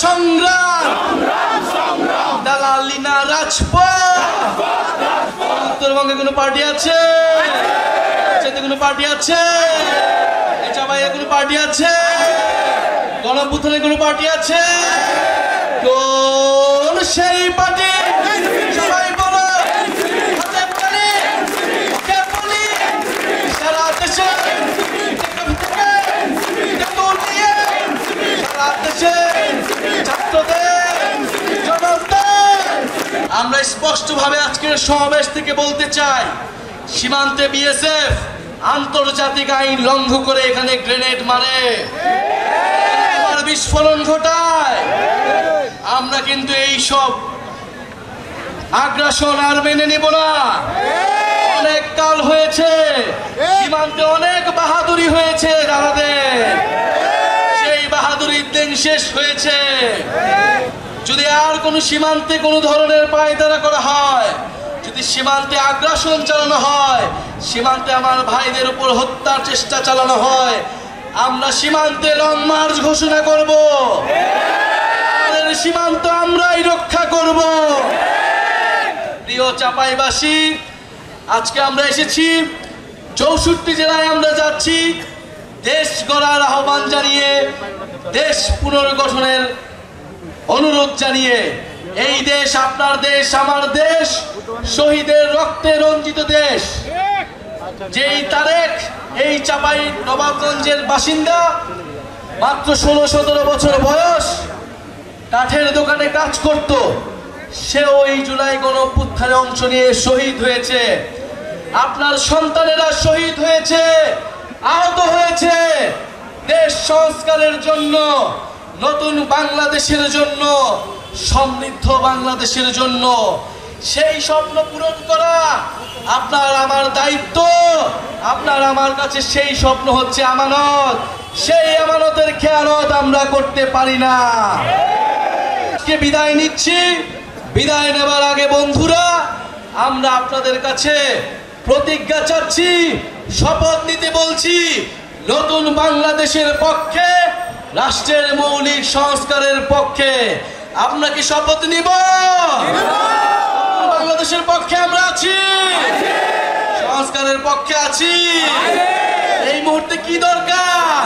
সংগ্রাম দালালি না রাজপথ। উত্তরবঙ্গে কোনো পার্টি আছে? কোনো পার্টি আছে? চাপাইয়ে কোনো পার্টি আছে? গণঅভ্যুত্থানে কোনো পার্টি আছে? কোন সেই পার্টি? সবাই বলো, সারা দেশে আমরা স্পষ্টভাবে আজকের সমাবেশ থেকে বলতে চাই, সীমান্তে বিএসএফ আন্তর্জাতিক আইন লঙ্ঘন করে এখানে গ্রেনেড মারে, বিস্ফোরণ ঘটায়। আমরা কিন্তু এই সব আগ্রাসন আর মেনে নিব না। অনেক কাল হয়েছে, সীমান্তে অনেক বাহাদুরি হয়েছে দাদাদের, সেই বাহাদুরির দিন শেষ হয়েছে। যদি আর কোনো সীমান্তে কোনো ধরনের পায়তারা করা হয়, যদি সীমান্তে আগ্রাসন চালানো হয়, সীমান্তে আমার ভাইদের উপর হত্যার চেষ্টা চালানো হয়, আমরা সীমান্তে লং মার্চ ঘোষণা করব। আমাদের সীমান্ত আমরাই রক্ষা করব। প্রিয় চাঁপাইবাসী, আজকে আমরা এসেছি 64 জেলায় আমরা যাচ্ছি দেশ গড়ার আহ্বান জানিয়ে, দেশ পুনর্গঠনের অনুরোধ জানিয়ে। এই দেশ আপনার দেশ, আমার দেশ, শহীদের রক্তে রঞ্জিত দেশ। যেই তারেক এই চাপাই নবাবগঞ্জের বাসিন্দা, মাত্র 16-17 বছর বয়স, কাঠের দোকানে কাজ করত, সেও এই জুলাই গণঅভ্যুত্থানে অংশ নিয়ে শহীদ হয়েছে। আপনার সন্তানেরা শহীদ হয়েছে, আহত হয়েছে দেশ সংস্কারের জন্য, নতুন বাংলাদেশের জন্য, সমৃদ্ধ বাংলাদেশের জন্য। সেই স্বপ্ন পূরণ করা আপনার আমার দায়িত্ব। আপনার আমার কাছে সেই স্বপ্ন হচ্ছে আমানত। সেই আমানতের খেয়ানত আমরা করতে পারি না। আজকে বিদায় নিচ্ছি। বিদায় নেবার আগে বন্ধুরা, আমরা আপনাদের কাছে প্রতিজ্ঞা চাচ্ছি, শপথ নিতে বলছি, নতুন বাংলাদেশের পক্ষে, রাষ্ট্রের মৌলিক সংস্কারের পক্ষে। আমরা কি শপথ নিব? বাংলাদেশের পক্ষে আমরা আছি, সংস্কারের পক্ষে আছি। এই মুহূর্তে কি দরকার?